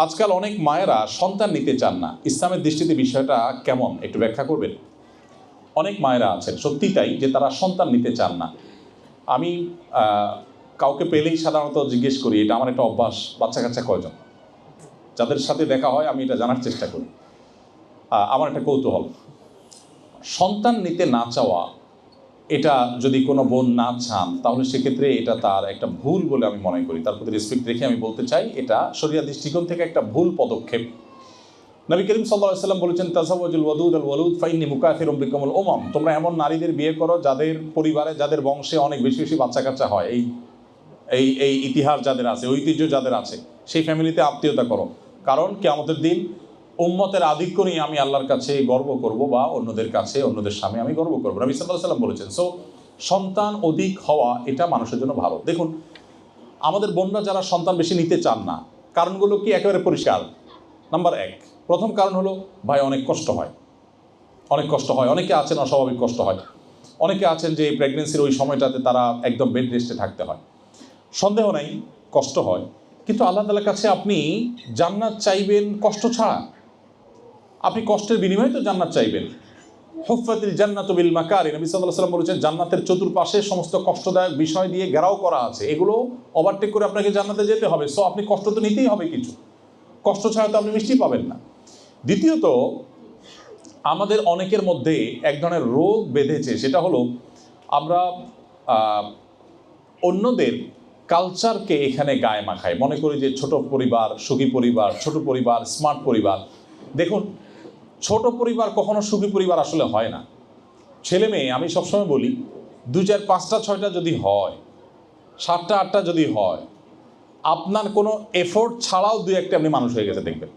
আজকাল অনেক মায়েরা সন্তান নিতে চান না। ইসলামের দৃষ্টিতে বিষয়টা কেমন একটু ব্যাখ্যা করবেন? অনেক মায়েরা আছেন সত্যি তাই, যে তারা সন্তান নিতে চান না। আমি কাউকে পেলেই সাধারণত জিজ্ঞেস করি, এটা আমার একটা অভ্যাস, বাচ্চা কাচ্চা কয়জন? যাদের সাথে দেখা হয় আমি এটা জানার চেষ্টা করি। আমার একটা কৌতূহল, সন্তান নিতে না চাওয়া, এটা যদি কোনো বোন না চান তাহলে সেক্ষেত্রে এটা তার একটা ভুল বলে আমি মনে করি। তার প্রতি রেসপেক্ট রেখে আমি বলতে চাই, এটা শরিয়া দৃষ্টিকোণ থেকে একটা ভুল পদক্ষেপ। নবী করিম সাল্লাল্লাহু আলাইহি ওয়াসাল্লাম বলেছেন, তাযাওয়াজুল ওয়াদুদ আল ওয়ালুদ ফাইন্নী মুকাথিরুম বিকুমুল উমাম। তোমরা এমন নারীদের বিয়ে করো যাদের পরিবারে, যাদের বংশে অনেক বেশি বেশি বাচ্চা কাচ্চা হয়। এই ইতিহাস যাদের আছে, ঐতিহ্য যাদের আছে, সেই ফ্যামিলিতে আত্মীয়তা করো। কারণ কিয়ামতের দিন উম্মতের আধিক্য নিয়ে আমি আল্লাহর কাছে গর্ব করব, বা অন্যদের কাছে, অন্যদের সামনে আমি গর্ব করবো। নবী সাল্লাল্লাহু আলাইহি ওয়াসাল্লাম বলেছেন। সো সন্তান অধিক হওয়া এটা মানুষের জন্য ভালো। দেখুন, আমাদের বোনরা যারা সন্তান বেশি নিতে চান না, কারণগুলো কি একেবারে পরিষ্কার। নাম্বার 1, প্রথম কারণ হলো, ভাই অনেক কষ্ট হয়, অনেক কষ্ট হয়। অনেকে আছেন অস্বাভাবিক কষ্ট হয়, অনেকে আছেন যে প্রেগনেন্সির ওই সময়টাতে তারা একদম বেড রেস্টে থাকতে হয়। সন্দেহ নাই কষ্ট হয়, কিন্তু আল্লাহ তাআলার কাছে আপনি জান্নাত চাইবেন কষ্ট ছাড়া। আপনি কষ্টের বিনিময়ে তো জান্নাত চাইবেন। হুফফাতিল জান্নাতু বিল মাকারি, নবী সাল্লাল্লাহু আলাইহি ওয়াসাল্লাম বলেছেন, জান্নাতের চতুর্পাশে সমস্ত কষ্টদায়ক বিষয় দিয়ে ঘেরাও করা আছে, এগুলো ওভারটেক করে আপনাকে জান্নাতে যেতে হবে। সো আপনি কষ্ট তো নিতেই হবে কিছু, কষ্ট ছাড়া তো আপনি মিষ্টি পাবেন না। দ্বিতীয়ত, আমাদের অনেকের মধ্যে এক ধরনের রোগ বেঁধেছে, সেটা হলো আমরা অন্যদের কালচারকে এখানে গায়ে মাখাই, মনে করি যে ছোট পরিবার সুখী পরিবার, ছোট পরিবার স্মার্ট পরিবার। দেখুন, ছোট পরিবার কখনো সুখী পরিবার আসলে হয় না। ছেলে মেয়ে, আমি সবসময় বলি, 2, 4, 5টা 6টা যদি হয়, 7টা 8টা যদি হয়, আপনার কোনো এফোর্ট ছাড়াও 2-1টা আপনি মানুষ হয়ে গেছে দেখবেন।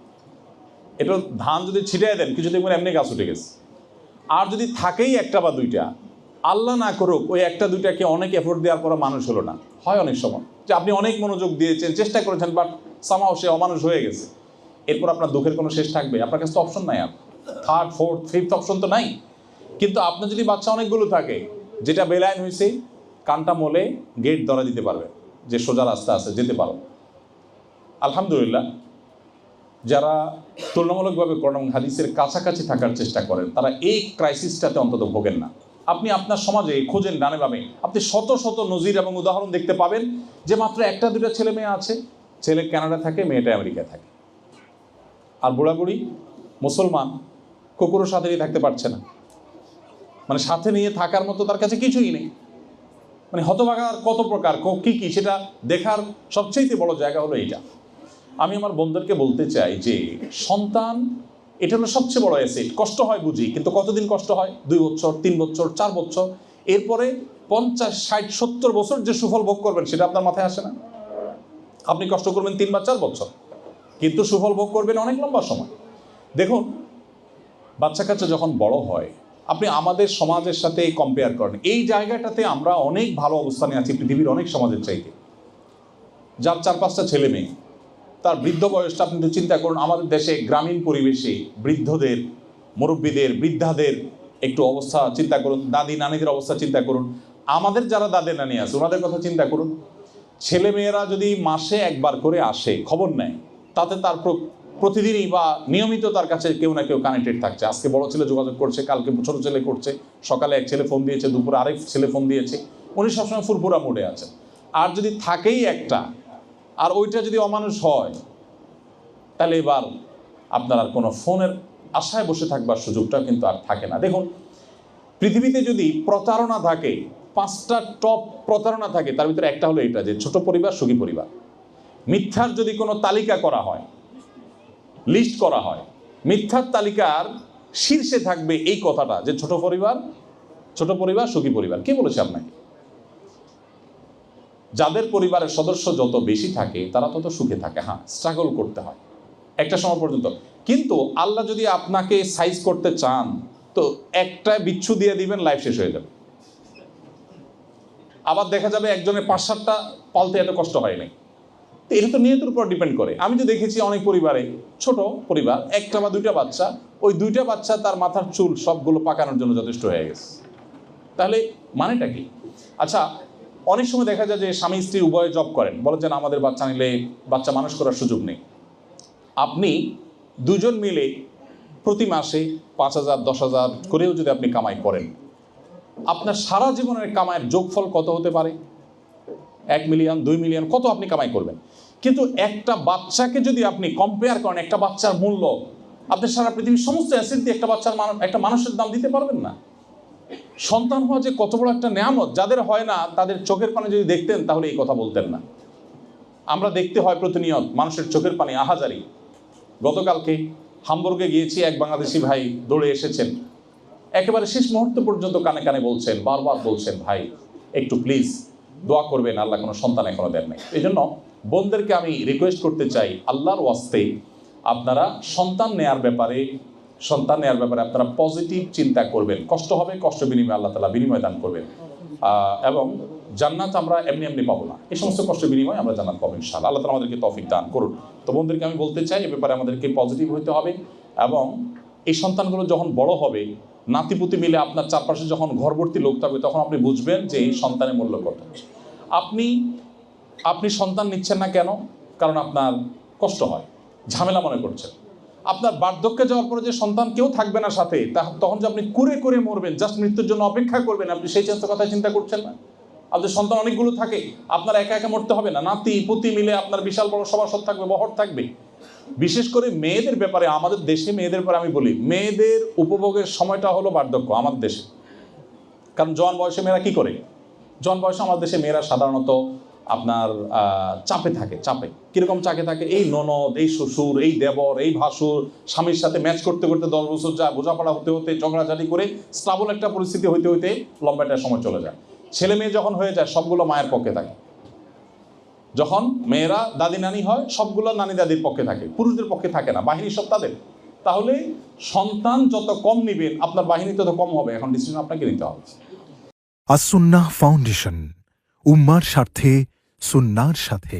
এটা ধান যদি ছিটিয়ে দেন, কিছু দেখবেন এমনি গাছ উঠে গেছে। আর যদি থাকেই 1টা বা 2টা, আল্লাহ না করুক ওই 1টা 2টাকে অনেক এফোর্ট দেওয়ার পর মানুষ হলো না। হয় অনেক সময় যে আপনি অনেক মনোযোগ দিয়েছেন, চেষ্টা করেছেন, বাট সামহাও সে অমানুষ হয়ে গেছে। এরপর আপনার দুঃখের কোনো শেষ থাকবে? আপনার কাছে তো অপশন নাই, আর 3rd 4th 5th অপশন তো নাই। কিন্তু আপনার যদি বাচ্চা অনেকগুলো থাকে, যেটা বেলাইন হয়েছে, কানটা মোলে গেট ধরা দিতে পারবে, যে সোজা রাস্তা আছে, যেতে পারো। আলহামদুলিল্লাহ, যারা তুলনামূলকভাবে কোরআন এবং হাদিসের কাছাকাছি থাকার চেষ্টা করেন, তারা এই ক্রাইসিসটাতে অন্তত ভোগেন না। আপনি আপনার সমাজে খোঁজেন ডানে বামে, আপনি শত শত নজির এবং উদাহরণ দেখতে পাবেন যে মাত্র 1টা 2টা ছেলে মেয়ে আছে, ছেলে কানাডা থাকে, মেয়েটা আমেরিকায় থাকে। আর বুড়াবুড়ি মুসলমান কুকুরের সাথে নিয়ে থাকতে পারছে না, মানে সাথে নিয়ে থাকার মতো তার কাছে কিছুই নেই। মানে হতভাগার কত প্রকার কি কি সেটা দেখার সবচেয়ে বড় জায়গা হলো এইটা। আমি আমার বন্ধুদেরকে বলতে চাই যে সন্তান এটা হলো সবচেয়ে বড় অ্যাসেট। কষ্ট হয় বুঝি, কিন্তু কতদিন কষ্ট হয়? 2 বছর, 3 বছর, 4 বছর। এরপরে 50, 60, 70 বছর যে সুফল ভোগ করবেন সেটা আপনার মাথায় আসে না। আপনি কষ্ট করবেন 3 বা 4 বছর, কিন্তু সুফল ভোগ করবেন অনেক লম্বা সময়। দেখুন, বাচ্চা কাচ্চা যখন বড় হয়, আপনি আমাদের সমাজের সাথে কম্পেয়ার করেন, এই জায়গাটাতে আমরা অনেক ভালো অবস্থানে আছি পৃথিবীর অনেক সমাজের চাইতে। যার 4-5টা ছেলে মেয়ে, তার বৃদ্ধ বয়সটা আপনি চিন্তা করুন। আমাদের দেশে গ্রামীণ পরিবেশে বৃদ্ধদের, মুরব্বীদের, বৃদ্ধাদের একটু অবস্থা চিন্তা করুন, দাদি নানিদের অবস্থা চিন্তা করুন। আমাদের যারা দাদি নানি আছে ওনাদের কথা চিন্তা করুন। ছেলে মেয়েরা যদি মাসে একবার করে আসে, খবর নেয়, তাতে তার প্রতিদিনই বা নিয়মিত তার কাছে কেউ না কেউ কানেক্টেড থাকছে। আজকে বড় ছেলে যোগাযোগ করছে, কালকে ছোট ছেলে করছে, সকালে এক ছেলে ফোন দিয়েছে, দুপুরে আরেক ছেলে ফোন দিয়েছে। উনি সবসময় ফুরফুরা মোডে আছেন। আর যদি থাকেই একটা, আর ওইটা যদি অমানুষ হয়, তাহলে এবার আপনার আর কোনো ফোনের আশায় বসে থাকবার সুযোগটা কিন্তু আর থাকে না। দেখুন, পৃথিবীতে যদি প্রতারণা থাকে, 5টা টপ প্রতারণা থাকে, তার ভিতরে একটা হলো এটা, যে ছোট পরিবার সুখী পরিবার। মিথ্যার যদি কোনো তালিকা করা হয়, লিস্ট করা হয়, মিথ্যার তালিকার শীর্ষে থাকবে এই কথাটা, যে ছোট পরিবার সুখী পরিবার। কে বলেছে আপনাকে? যাদের পরিবারের সদস্য যত বেশি থাকে তারা তত সুখে থাকে। হ্যাঁ, স্ট্রাগল করতে হয় একটা সময় পর্যন্ত, কিন্তু আল্লাহ যদি আপনাকে সাইজ করতে চান তো একটা বিচ্ছু দিয়ে দিবেন, লাইফ শেষ হয়ে যাবে। আবার দেখা যাবে একজনের 5-7টা পালতে এত কষ্ট হয় নাই। তো এটা তো নিয়তের উপর ডিপেন্ড করে। আমি তো দেখেছি অনেক পরিবারে, ছোট পরিবার, 1টা বা 2টা বাচ্চা, ওই 2টা বাচ্চা তার মাথার চুল সবগুলো পাকানোর জন্য যথেষ্ট হয়ে গেছে। তাহলে মানেটা কি? আচ্ছা, অনেক সময় দেখা যায় যে স্বামী স্ত্রী উভয়ে জব করেন, বলেন যে আমাদের বাচ্চা নিলে বাচ্চা মানুষ করার সুযোগ নেই। আপনি দুজন মিলে প্রতি মাসে 5,000 10,000 করেও যদি আপনি কামাই করেন, আপনার সারা জীবনের কামাইয়ের যোগফল কত হতে পারে? 1 মিলিয়ন, 2 মিলিয়ন, কত আপনি কামাই করবেন। কিন্তু একটা বাচ্চাকে যদি আপনি কম্পেয়ার করেন, একটা বাচ্চার মূল্য আপনি সারা পৃথিবীর সমস্ত অ্যাসেট দিয়ে একটা মানুষের দাম দিতে পারবেন না। সন্তান হওয়া যে কত বড় একটা নেয়ামত, যাদের হয় না তাদের চোখের পানি যদি দেখতেন তাহলে এই কথা বলতেন না। আমরা দেখতে হয় প্রতিনিয়ত মানুষের চোখের পানি আহাজারি। গতকালকে হামবুর্গে গিয়েছি, এক বাংলাদেশি ভাই দৌড়ে এসেছেন, একেবারে শেষ মুহূর্ত পর্যন্ত কানে কানে বলছেন, বারবার বলছেন, ভাই একটু প্লিজ দোয়া করবেন, আল্লাহ কোনো সন্তান এখনো দেন নাই। এই জন্য বোনদেরকে আমি রিকোয়েস্ট করতে চাই, আল্লাহর ওয়াস্তে আপনারা সন্তান নেয়ার ব্যাপারে আপনারা পজিটিভ চিন্তা করবেন। কষ্ট হবে, কষ্ট বিনিময়ে আল্লাহ তাআলা বিনিময় দান করবেন, এবং জান্নাত আমরা এমনি এমনি পাবো না, এই সমস্ত কষ্টের বিনিময়ে আমরা জান্নাত পাবো ইনশাআল্লাহ। আল্লাহ তাআলা আমাদেরকে তৌফিক দান করুন। তো বোনদেরকে আমি বলতে চাই, এ ব্যাপারে আমাদেরকে পজিটিভ হতে হবে, এবং এই সন্তানগুলো যখন বড় হবে, নাতিপুতি মিলে আপনার চারপাশে যখন ঘরভর্তি লোক থাকবে, তখন আপনি বুঝবেন যে এই সন্তানের মূল্য কত। আপনি সন্তান নিচ্ছেন না কেন? কারণ আপনার কষ্ট হয়, ঝামেলা মনে করছেন। আপনার বার্ধক্যে যাওয়ার পরে যে সন্তান কেউ থাকবে না সাথে, তখন যে আপনি কুরে করে মরবেন, জাস্ট মৃত্যুর জন্য অপেক্ষা করবেন, আপনি সেই কথা চিন্তা করছেন না। আপনার সন্তান অনেকগুলো থাকে, আপনার একা একা মরতে হবে না, নাতি পুতি মিলে আপনার বিশাল বড় সভাসদ থাকবে, বহর থাকবে। বিশেষ করে মেয়েদের ব্যাপারে, আমাদের দেশে মেয়েদের ব্যাপারে আমি বলি, মেয়েদের উপভোগের সময়টা হলো বার্ধক্য আমাদের দেশে। কারণ জওয়ান বয়সে মেয়েরা কি করে? জওয়ান বয়সে আমাদের দেশে মেয়েরা সাধারণত আপনার চাপে থাকে। কিরকম চাপে থাকে? এই ননদ, এই শ্বশুর, এই দেবর, এই ভাসুর, স্বামীর সাথে ম্যাচ করতে করতে 10 বছর যায়, বোঝাপড়া হতে হতে, ঝগড়াঝাটি করে স্টাবল একটা পরিস্থিতি হইতে হইতে লম্বা একটা সময় চলে যায়। ছেলে মেয়ে যখন হয়ে যায়, সবগুলো মায়ের পক্ষে থাকে। যখন মেয়েরা দাদি নানি হয়, সবগুলো নানি দাদির পক্ষে থাকে, পুরুষদের পক্ষে থাকে না, বাহিনী সব তাদের। তাহলে সন্তান যত কম নিবেন, আপনার বাহিনী তত কম হবে। এখন ডিসিশন আপনাকে নিতে হবে। আস-সুন্নাহ ফাউন্ডেশন, উম্মার স্বার্থে সুন্নাহর সাথে।